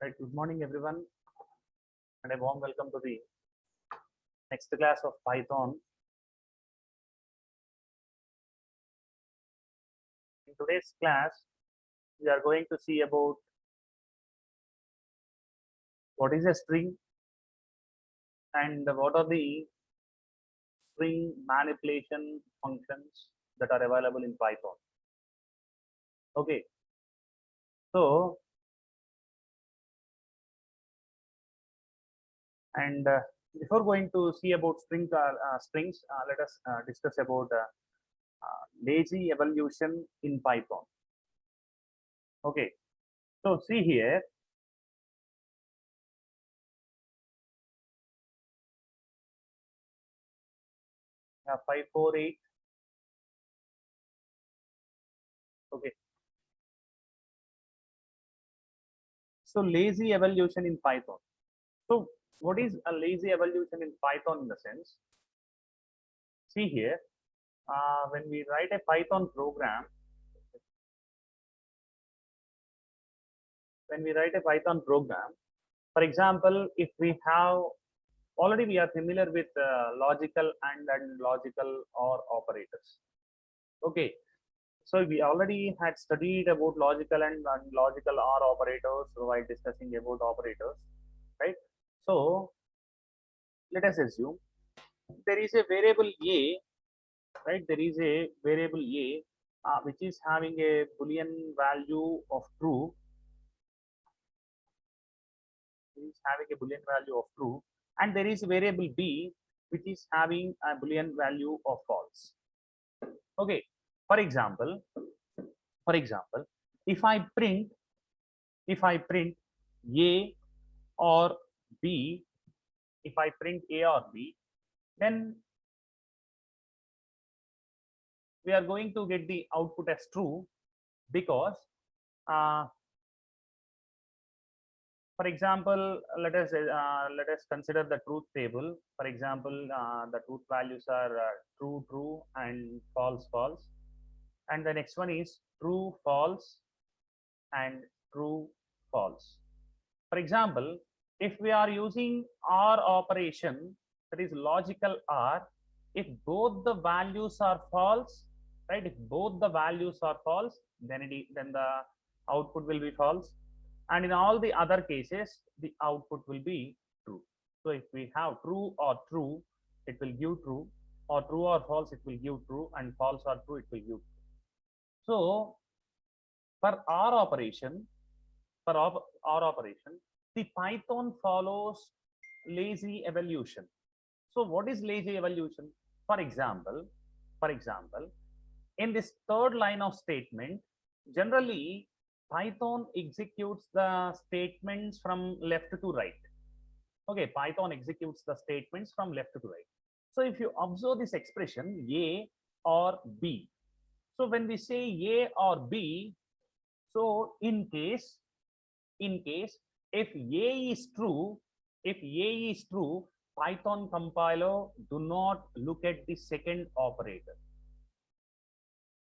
Right, good morning everyone, and a warm welcome to the next class of Python. In today's class, we are going to see about what is a string and what are the string manipulation functions that are available in Python. Okay, so and before going to see about strings, let us discuss about lazy evolution in Python. Okay, so see here. 548. Okay. So lazy evolution in Python. So what is a lazy evolution in Python in the sense? See here, when we write a Python program, for example, if we have already we are familiar with logical and logical or operators. Okay, so we already had studied about logical and logical or operators while discussing about operators, right? So let us assume there is a variable a, right? There is a variable a which is having a boolean value of true. Is having a boolean value of true, and there is a variable b which is having a boolean value of false. Okay, for example, if I print a or b, if I print a or b, then we are going to get the output as true, because for example, let us consider the truth table. For example, the truth values are true, true, and false, false. And the next one is true, false, and true, false. For example, if we are using OR operation, that is logical OR, if both the values are false, right? If both the values are false, then the output will be false. And in all the other cases, the output will be true. So if we have true or true, it will give true, or true or false, it will give true, and false or true, it will give true. So for OR operation, the Python follows lazy evolution. So what is lazy evolution? For example, in this third line of statement, generally Python executes the statements from left to right. Okay, Python executes the statements from left to right. So if you observe this expression A or B, so when we say A or B, so in case if A is true, Python compiler do not look at the second operator.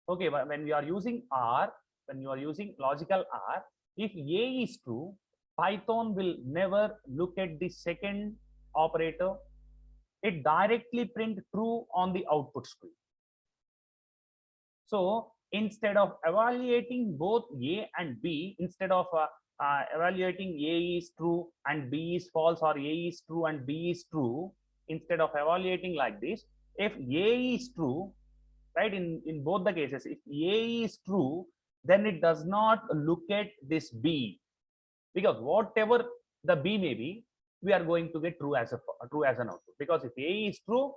Okay, when we are using R, when you are using logical R, if A is true, Python will never look at the second operator. It directly print true on the output screen. So instead of evaluating both A and B, instead of evaluating A is true and B is false, or A is true and B is true, instead of evaluating like this, if A is true, right, in both the cases, if A is true, then it does not look at this B, because whatever the B may be, we are going to get true as an output. Because if A is true,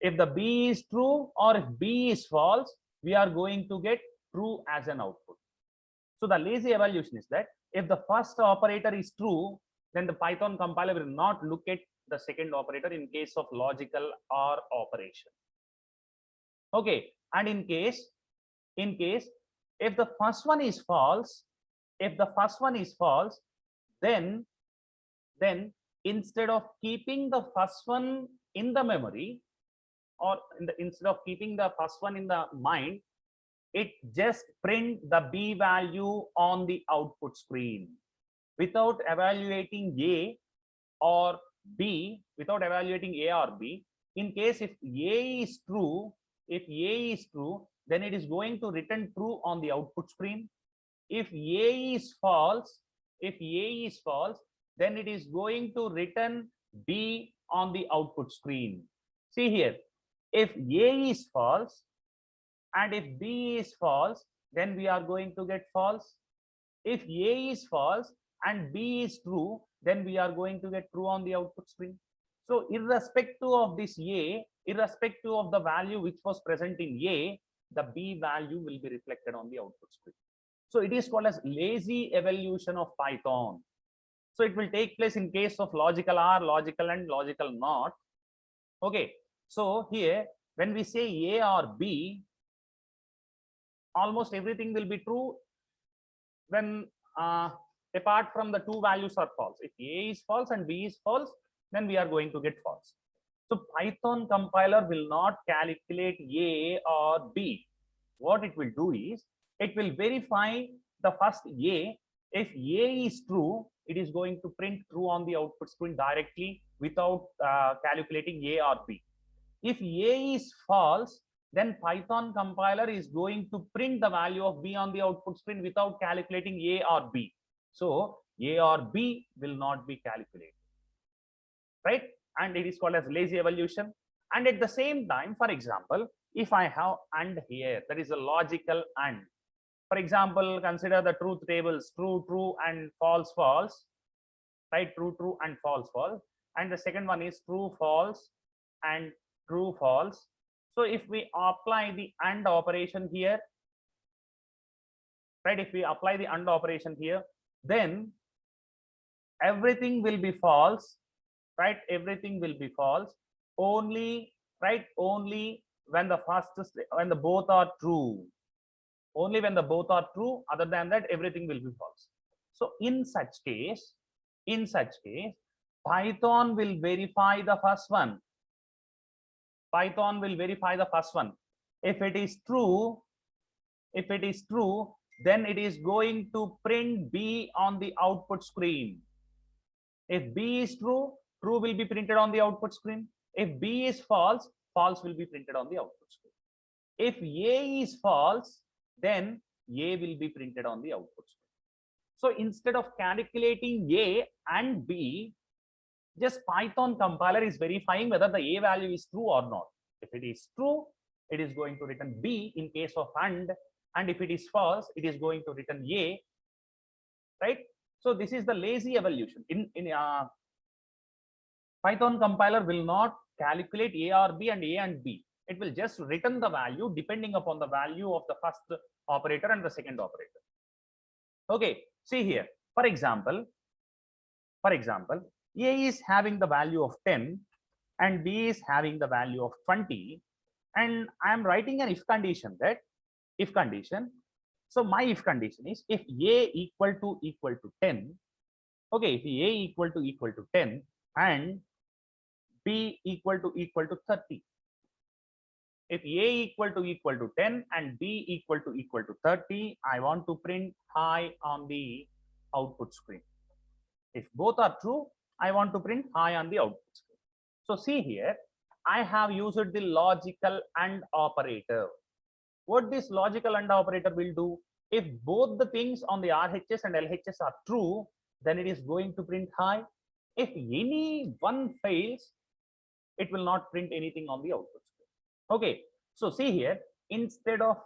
if the B is true, or if B is false, we are going to get true as an output. So the lazy evolution is that if the first operator is true, then the Python compiler will not look at the second operator in case of logical OR operation. Okay, and in case if the first one is false, then instead of keeping the first one in the memory, or instead of keeping the first one in the mind, it just print the B value on the output screen. without evaluating A or B, without evaluating A or B. In case if A is true, then it is going to return true on the output screen. If A is false, then it is going to return B on the output screen. See here, if A is false and if B is false, then we are going to get false. If A is false and B is true, then we are going to get true on the output screen. So irrespective of this A, irrespective of the value which was present in A, the B value will be reflected on the output screen. So it is called as lazy evolution of Python. So it will take place in case of logical OR, logical AND, logical NOT. Okay. So here, when we say A or B, almost everything will be true when apart from the two values are false. If A is false and B is false, then we are going to get false. So Python compiler will not calculate A or B. What it will do is, it will verify the first A. If A is true, it is going to print true on the output screen directly without calculating A or B. If A is false, then Python compiler is going to print the value of B on the output screen without calculating A or B. So A or B will not be calculated, right? And it is called as lazy evolution. And at the same time, for example, if I have AND here, that is a logical AND. For example, consider the truth tables, true, true, and false, false, right? True, true, and false, false. And the second one is true, false, and true, false. So if we apply the AND operation here, right? If we apply the AND operation here, then everything will be false, right? Everything will be false only, right? Only when the both are true. Only when the both are true. Other than that, everything will be false. So in such case, Python will verify the first one. Python will verify the first one. If it is true, then it is going to print B on the output screen. If B is true, true will be printed on the output screen. If B is false, false will be printed on the output screen. If A is false, then A will be printed on the output screen. So instead of calculating A and B, just Python compiler is verifying whether the A value is true or not. If it is true, it is going to return B in case of AND, and if it is false, it is going to return A, right? So this is the lazy evolution. In Python compiler will not calculate A or B and A and B. It will just return the value depending upon the value of the first operator and the second operator. Okay, see here. For example, A is having the value of 10 and B is having the value of 20, and I am writing an if condition, that if condition. So my if condition is if A equal to 10, okay, if A equal to 10 and B equal to 30. If A equal to 10 and B equal to 30, I want to print high on the output screen. If both are true, I want to print high on the output screen. So see here, I have used the logical AND operator. What this logical AND operator will do, if both the things on the RHS and LHS are true, then it is going to print high. If any one fails, it will not print anything on the output screen. Okay, so see here, instead of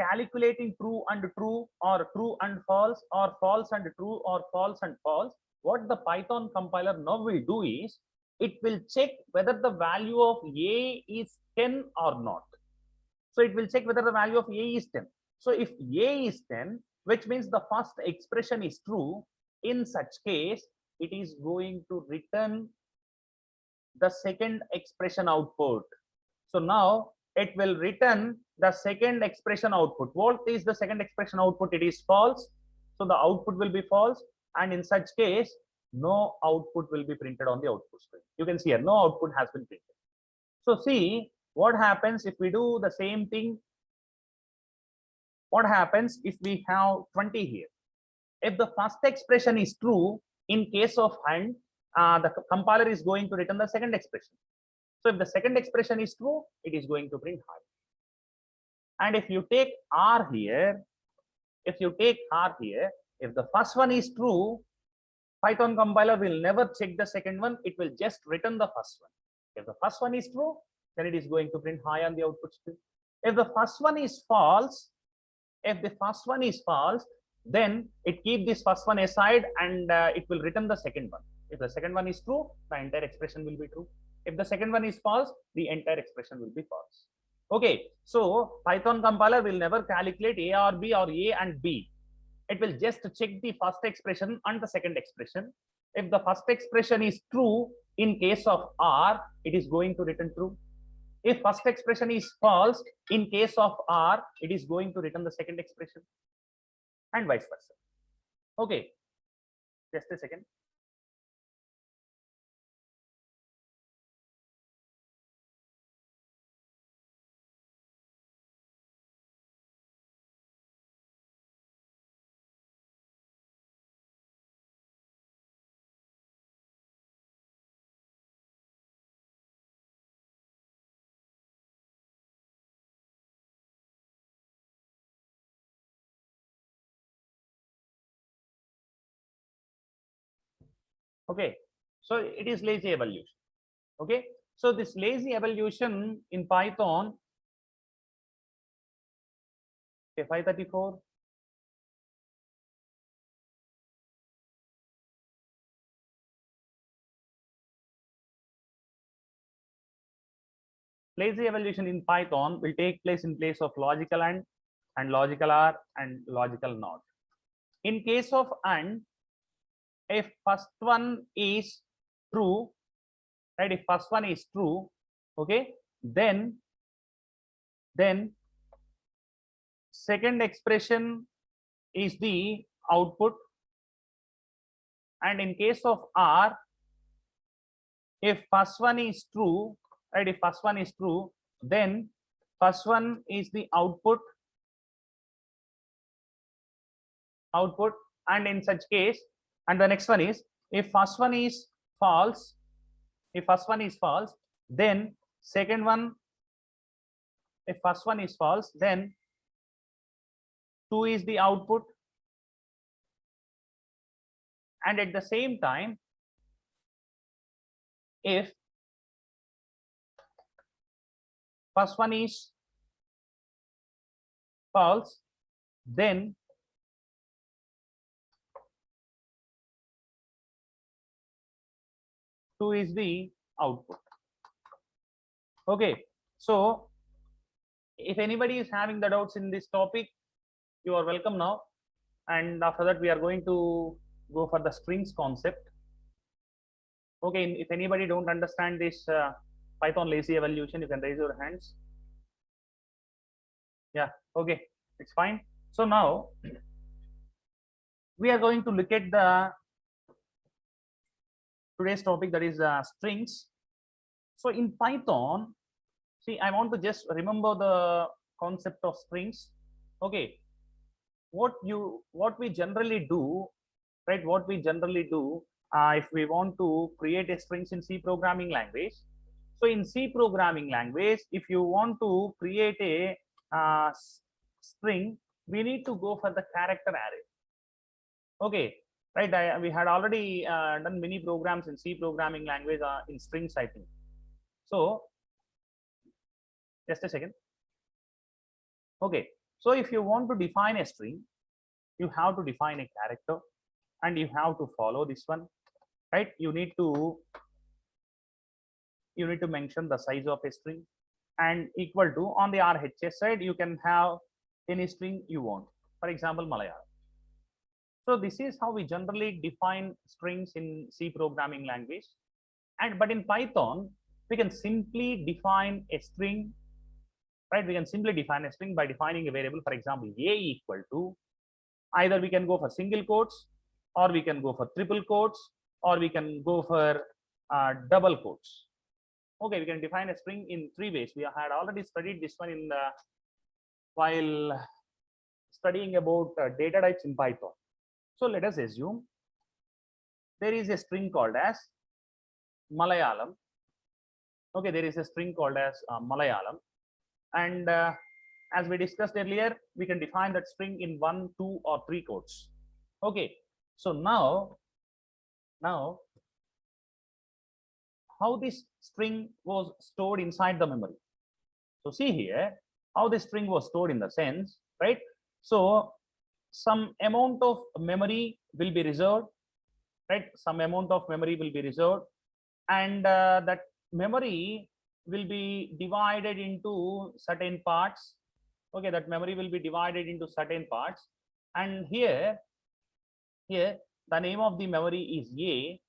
calculating true and true, or true and false, or false and true, or false and false, what the Python compiler now will do is, it will check whether the value of A is 10 or not. So it will check whether the value of A is 10. So if A is 10, which means the first expression is true, in such case, it is going to return the second expression output. So now it will return the second expression output. What is the second expression output? It is false. So the output will be false. And in such case, no output will be printed on the output screen. You can see here, no output has been printed. So see what happens if we do the same thing. What happens if we have 20 here? If the first expression is true, in case of and, the compiler is going to return the second expression. So if the second expression is true, it is going to print high. And if you take R here, if the first one is true, Python compiler will never check the second one. It will just return the first one. If the first one is true, then it is going to print high on the output stream. If the first one is false, then it keep this first one aside and it will return the second one. If the second one is true, the entire expression will be true. If the second one is false, the entire expression will be false. Okay, so Python compiler will never calculate A or B or A and B. It will just check the first expression and the second expression. If the first expression is true, in case of R, it is going to return true. If first expression is false, in case of R, it is going to return the second expression, and vice versa. Okay, just a second. Okay, so it is lazy evolution. Okay, so this lazy evolution in Python, okay, 534. Lazy evolution in Python will take place in place of logical and logical OR and logical NOT. In case of AND, if first one is true, right? If first one is true, okay, then second expression is the output. And in case of R, if first one is true, right? If first one is true, then first one is the output, and in such case, and the next one is, if first one is false, then second one, if first one is false, then 2 is the output, and at the same time, if first one is false, then two is the output. Okay, so if anybody is having the doubts in this topic, you are welcome now. And after that, we are going to go for the strings concept. Okay, if anybody don't understand this Python lazy evolution, you can raise your hands. Yeah, okay, it's fine. So now we are going to look at the today's topic, that is strings. So in Python, see, I want to just remember the concept of strings. Okay, what we generally do, right? What we generally do if we want to create a strings in C programming language. So in C programming language, if you want to create a string, we need to go for the character array. Okay, right? We had already done many programs in C programming language in strings, I think. So just a second. Okay, so if you want to define a string, you have to define a character, and you have to follow this one, right? You need to mention the size of a string, and equal to, on the RHS side, you can have any string you want, for example Malayalam. So this is how we generally define strings in C programming language. But in Python, we can simply define a string, right? We can simply define a string by defining a variable, for example a equal to, either we can go for single quotes, or we can go for triple quotes, or we can go for double quotes. Okay, we can define a string in 3 ways. We had already studied this one in the while studying about data types in Python. So let us assume there is a string called as Malayalam. Okay, there is a string called as Malayalam, and as we discussed earlier, we can define that string in 1, 2, or 3 quotes. Okay, so now how this string was stored inside the memory. So see here how this string was stored in the sense, right? So some amount of memory will be reserved, right? Some amount of memory will be reserved, and that memory will be divided into certain parts. Okay, that memory will be divided into certain parts, and here the name of the memory is A,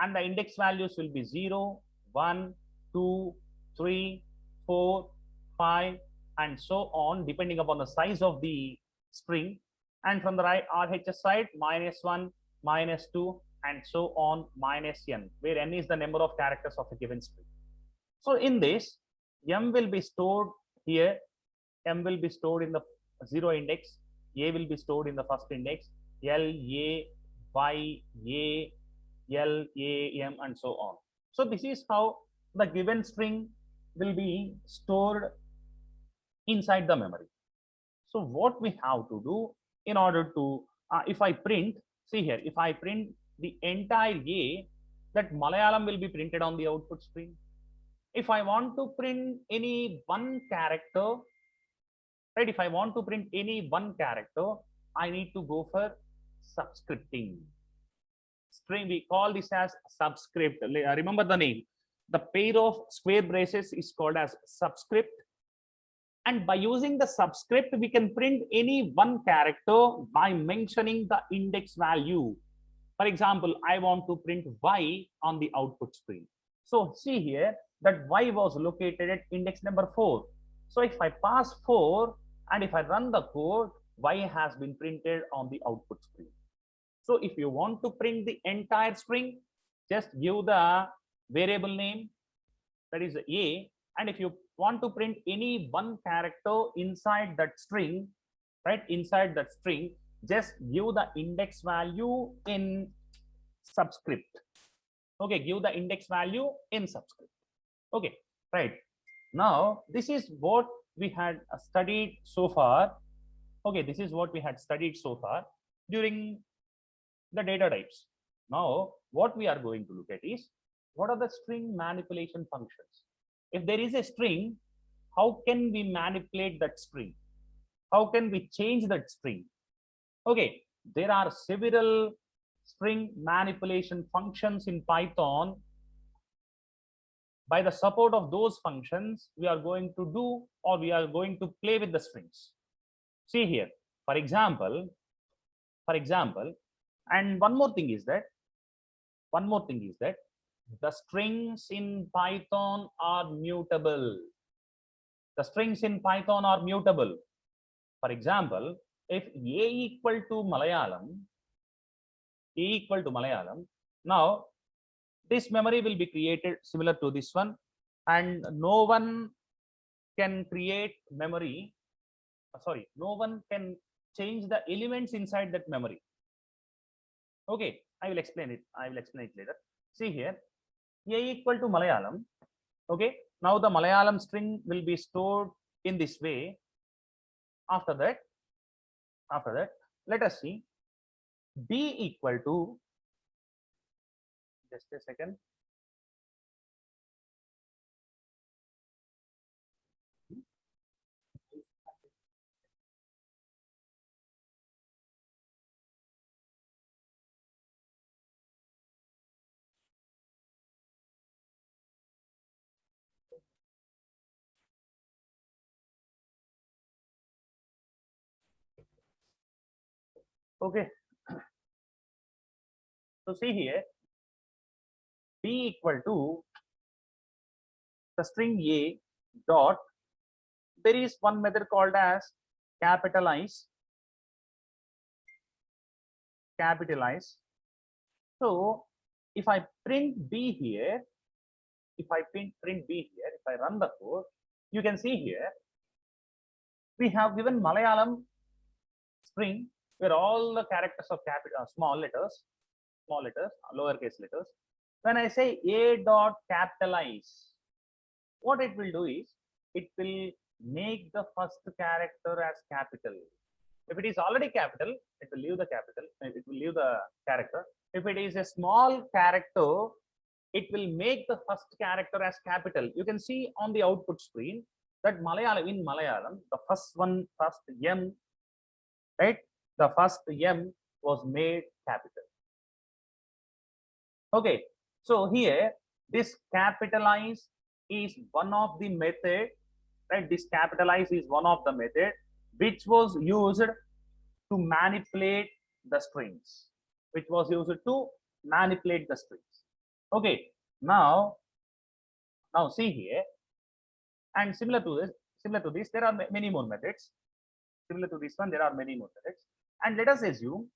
and the index values will be 0, 1, 2, 3, 4, 5, and so on, depending upon the size of the string. And from the right RHS side, -1, -2, and so on, -n, where n is the number of characters of a given string. So in this, m will be stored here, m will be stored in the 0 index, a will be stored in the first index, l, a, y, a, L, A, M, and so on. So this is how the given string will be stored inside the memory. So what we have to do in order to, if I print, see here, if I print the entire A, that Malayalam will be printed on the output screen. If I want to print any one character, right, if I want to print any one character, I need to go for subscripting. String, we call this as subscript. Remember the name. The pair of square braces is called as subscript, and by using the subscript we can print any one character by mentioning the index value. For example, I want to print y on the output screen. So see here that y was located at index number 4. So if I pass 4 and if I run the code, y has been printed on the output screen. So if you want to print the entire string, just give the variable name, that is A, and if you want to print any one character inside that string, right, inside that string, just give the index value in subscript. Okay, give the index value in subscript. Okay, right. Now this is what we had studied so far. Okay, this is what we had studied so far during the data types. Now, what we are going to look at is what are the string manipulation functions. If there is a string, how can we manipulate that string? How can we change that string? Okay, there are several string manipulation functions in Python. By the support of those functions, we are going to do, or we are going to play with the strings. See here, for example, and one more thing is that the strings in Python are mutable. The strings in Python are mutable. For example, if a equal to Malayalam, now this memory will be created similar to this one, and no one can create memory. Sorry, no one can change the elements inside that memory. Okay, I will explain it. I will explain it later. See here, a equal to Malayalam. Okay, now the Malayalam string will be stored in this way. After that, let us see b equal to, just a second. Okay, so see here, b equal to the string a dot, there is one method called as capitalize. So if I print b here, if I run the code, you can see here we have given Malayalam string where all the characters of capital small letters, lowercase letters. When I say A dot capitalize, what it will do is it will make the first character as capital. If it is already capital, it will leave the capital, it will leave the character. If it is a small character, it will make the first character as capital. You can see on the output screen that in Malayalam, the first M, right? The first M was made capital. Okay, so here this capitalize is one of the method, right? This capitalize is one of the method which was used to manipulate the strings, Okay, now see here, and similar to this, there are many more methods. Similar to this one, there are many more methods. And let us assume,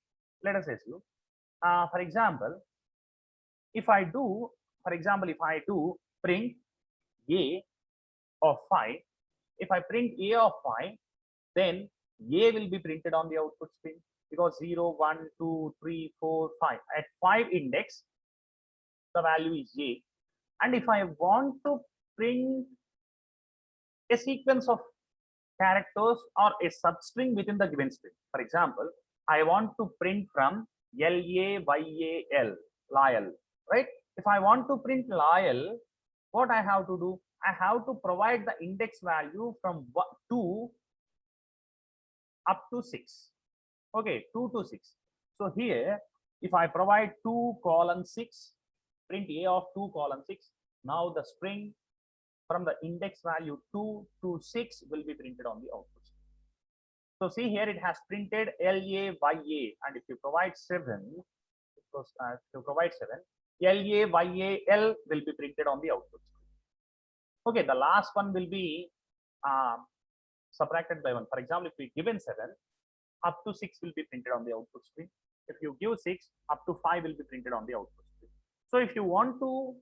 for example, if I do print A of 5, if I print A of 5, then A will be printed on the output screen because 0, 1, 2, 3, 4, 5. At 5 index, the value is A. And if I want to print a sequence of characters or a substring within the given string, for example, I want to print from LAYAL, Lyal, right? If I want to print Lyal, what I have to do? I have to provide the index value from 2 up to 6. Okay, 2 to 6. So here, if I provide 2 colon 6, print A of 2 colon 6, now the string from the index value 2 to 6 will be printed on the output. So see here, it has printed LAYA, and if you provide 7, LAYAL will be printed on the output. Okay, the last one will be subtracted by 1. For example, if we given 7, up to 6 will be printed on the output screen. If you give 6, up to 5 will be printed on the output screen. So if you want to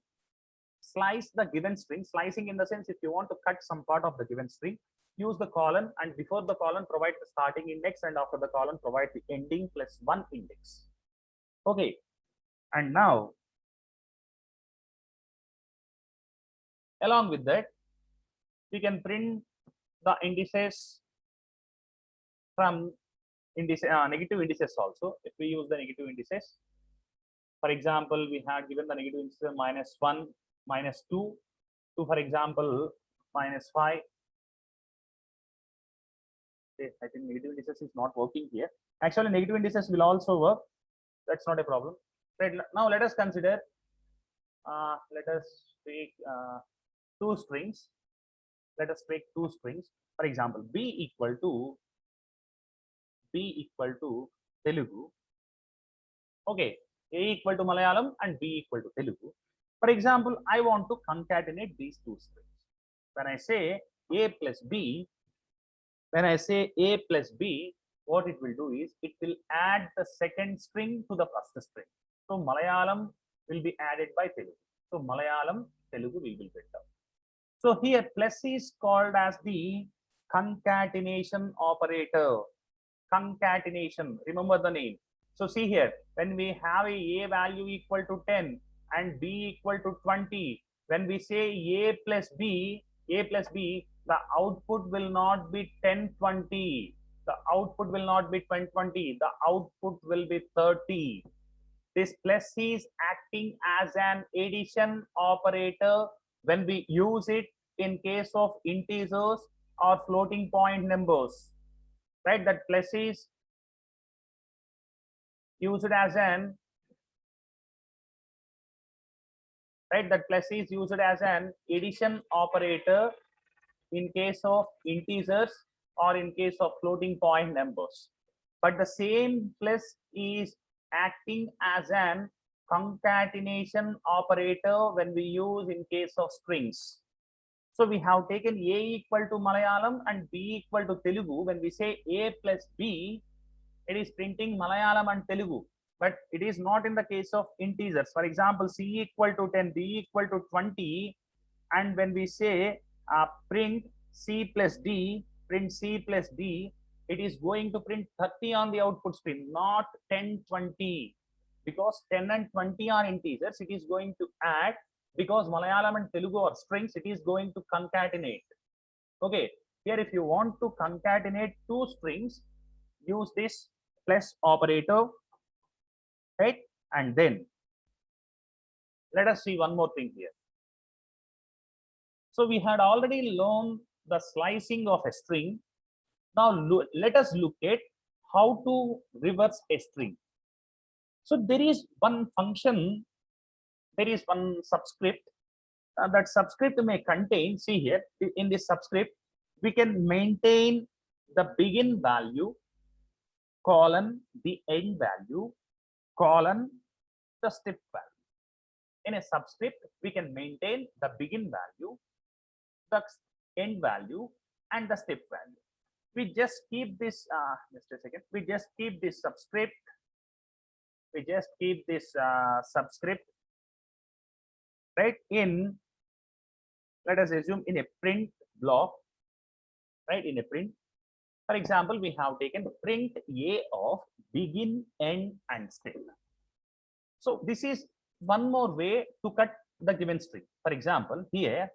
slice the given string, slicing in the sense if you want to cut some part of the given string, use the colon, and before the colon provide the starting index, and after the colon provide the ending plus 1 index. Okay, and now along with that, we can print the indices from negative indices also. If we use the negative indices, for example, we had given the negative indices -1, -2, to, for example, -5. Okay, I think negative indices is not working here. Actually, negative indices will also work. That's not a problem. Right, now let us consider, let us take 2 strings. Let us take 2 strings. For example, B equal to Telugu. Okay, A equal to Malayalam and B equal to Telugu. For example, I want to concatenate these 2 strings. When I say A plus B, what it will do is it will add the second string to the first string. So Malayalam will be added by Telugu. So Malayalam, Telugu will be built up. So here plus is called as the concatenation operator. Concatenation, remember the name. So see here, when we have a value equal to 10 and B equal to 20, when we say A plus B, the output will not be 1020. The output will not be 1020. The output will be 30. This plus is acting as an addition operator when we use it in case of integers or floating point numbers, right? That plus is used as an addition operator in case of integers or in case of floating point numbers. But the same plus is acting as an concatenation operator when we use in case of strings. So we have taken A equal to Malayalam and B equal to Telugu. When we say A plus B, it is printing Malayalam and Telugu, but it is not in the case of integers. For example, C equal to 10, B equal to 20, and when we say print C plus D, it is going to print 30 on the output screen, not 10, 20. Because 10 and 20 are integers, it is going to add, because Malayalam and Telugu are strings, it is going to concatenate. Okay, here if you want to concatenate two strings, use this plus operator, right? And then let us see one more thing here. So we had already learned the slicing of a string. Now let us look at how to reverse a string. So there is one function, there is one subscript. That subscript may contain, see here, in this subscript, we can maintain the begin value, colon, the end value, colon, the step value. In a subscript, we can maintain the begin value, the end value, and the step value. We just keep this, just a second, we just keep this subscript, subscript, right, in, let us assume in a print block, right, in a print. For example, we have taken print A of begin, end, and step. So this is one more way to cut the given string. For example, here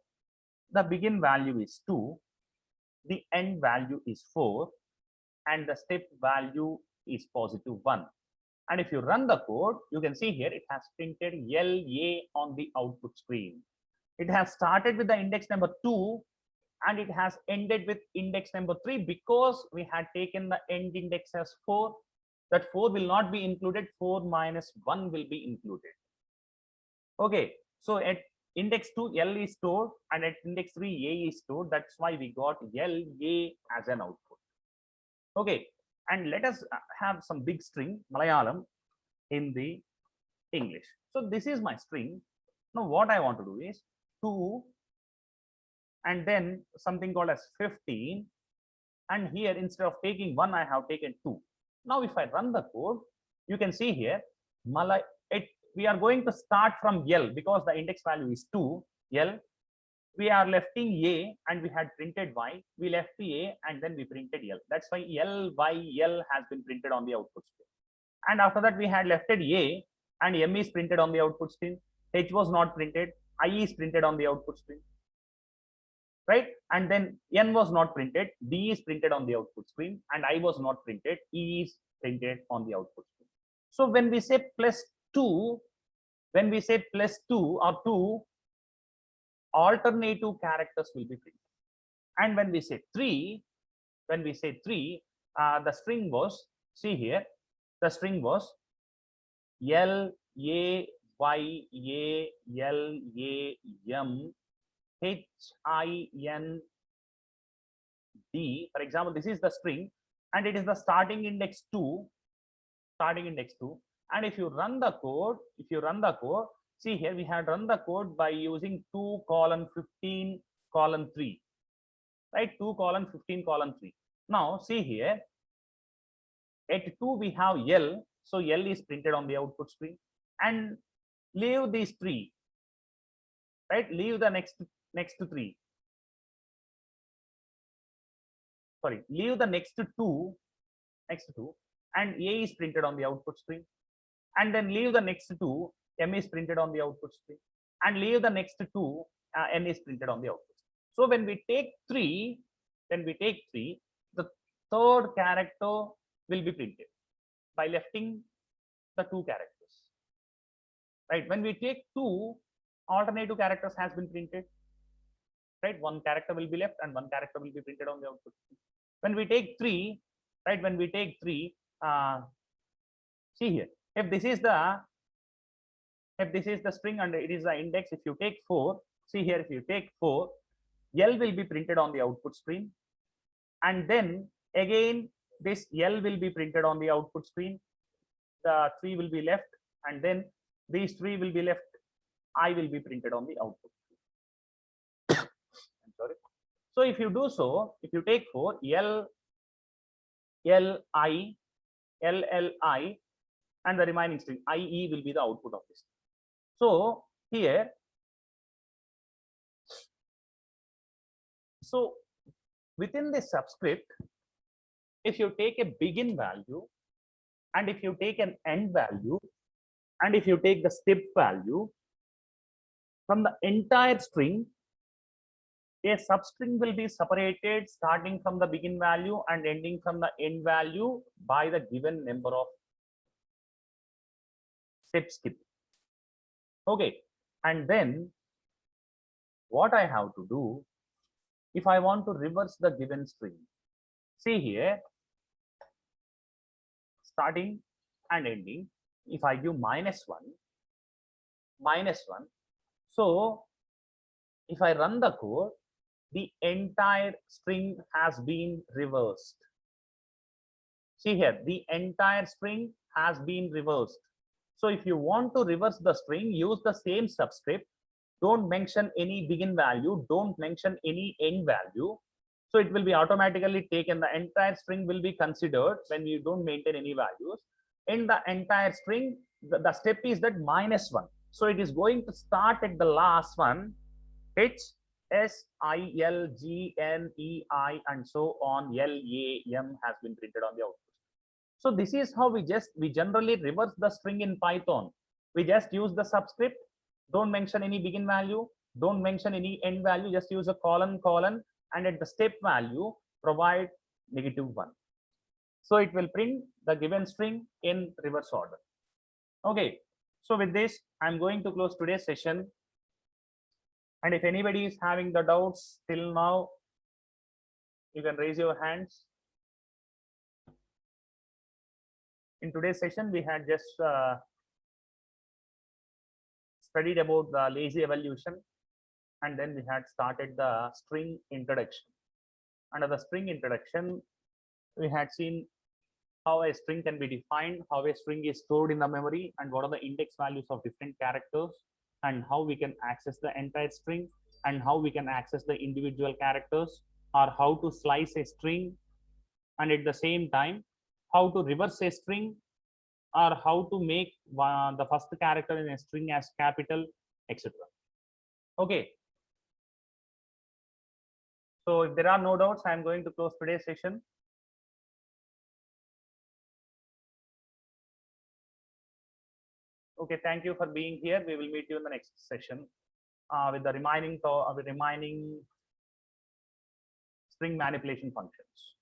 the begin value is 2, the end value is 4, and the step value is positive 1. And if you run the code, you can see here it has printed LA on the output screen. It has started with the index number 2 and it has ended with index number 3 because we had taken the end index as 4. That 4 will not be included, 4 minus 1 will be included. Okay, so at index 2 L is stored and at index 3 A is stored. That's why we got LA as an output. Okay, and let us have some big string Malayalam in the English. So this is my string. Now what I want to do is 2 and then something called as 15, and here instead of taking 1 I have taken 2. Now if I run the code, you can see here we are going to start from L because the index value is 2 L. We are lefting A and we had printed Y. We left the A and then we printed L. That's why L by L has been printed on the output screen. And after that we had lefted A and M is printed on the output screen. H was not printed. I is printed on the output screen. Right? And then N was not printed. D is printed on the output screen and I was not printed. E is printed on the output screen. So when we say plus 2, when we say plus 2 or 2, alternative characters will be printed. And when we say 3, the string was, see here, the string was L A Y A L A M H I N D. For example, this is the string and it is the starting index 2, and if you run the code, see here we had run the code by using 2 colon 15 colon 3, right? 2 colon 15 colon 3. Now see here at 2 we have L, so L is printed on the output screen, and leave these 3, right? Leave the next 3. Sorry, leave the next 2, and A is printed on the output screen, and then leave the next 2, M is printed on the output screen, and leave the next 2, N is printed on the output screen. So when we take 3, the third character will be printed by lefting the 2 characters, right? When we take 2, alternative characters has been printed, right? 1 character will be left and 1 character will be printed on the output screen. When we take 3, right? When we take 3, see here, if this is the string and it is the index, if you take 4, see here, if you take 4, L will be printed on the output screen, and then again this L will be printed on the output screen, the 3 will be left, and then these 3 will be left, I will be printed on the output screen. I'm sorry. So if you do so, if you take 4, L I, and the remaining string IE will be the output of this. So here, so within this subscript, if you take a begin value, and if you take an end value, and if you take the step value from the entire string, a substring will be separated starting from the begin value and ending from the end value by the given number of step skip. Okay, and then what I have to do, if I want to reverse the given string, see here, starting and ending, if I give -1, so if I run the code, the entire string has been reversed. See here, the entire string has been reversed. So if you want to reverse the string, use the same subscript. Don't mention any begin value. Don't mention any end value. So it will be automatically taken. The entire string will be considered when you don't maintain any values. In the entire string, the step is that -1. So it is going to start at the last one, HSILGNEI and so on, LAM has been printed on the output. So this is how we generally reverse the string in Python. We just use the subscript, don't mention any begin value, don't mention any end value, just use a colon, and at the step value, provide -1. So it will print the given string in reverse order. Okay, so with this, I'm going to close today's session. And if anybody is having the doubts till now, you can raise your hands. In today's session, we had just studied about the lazy evolution, and then we had started the string introduction. Under the string introduction, we had seen how a string can be defined, how a string is stored in the memory, and what are the index values of different characters, and how we can access the entire string, and how we can access the individual characters, or how to slice a string, and at the same time, how to reverse a string, or how to make the first character in a string as capital, etc. Okay. So if there are no doubts, I am going to close today's session. Okay, thank you for being here. We will meet you in the next session with the remaining string manipulation functions.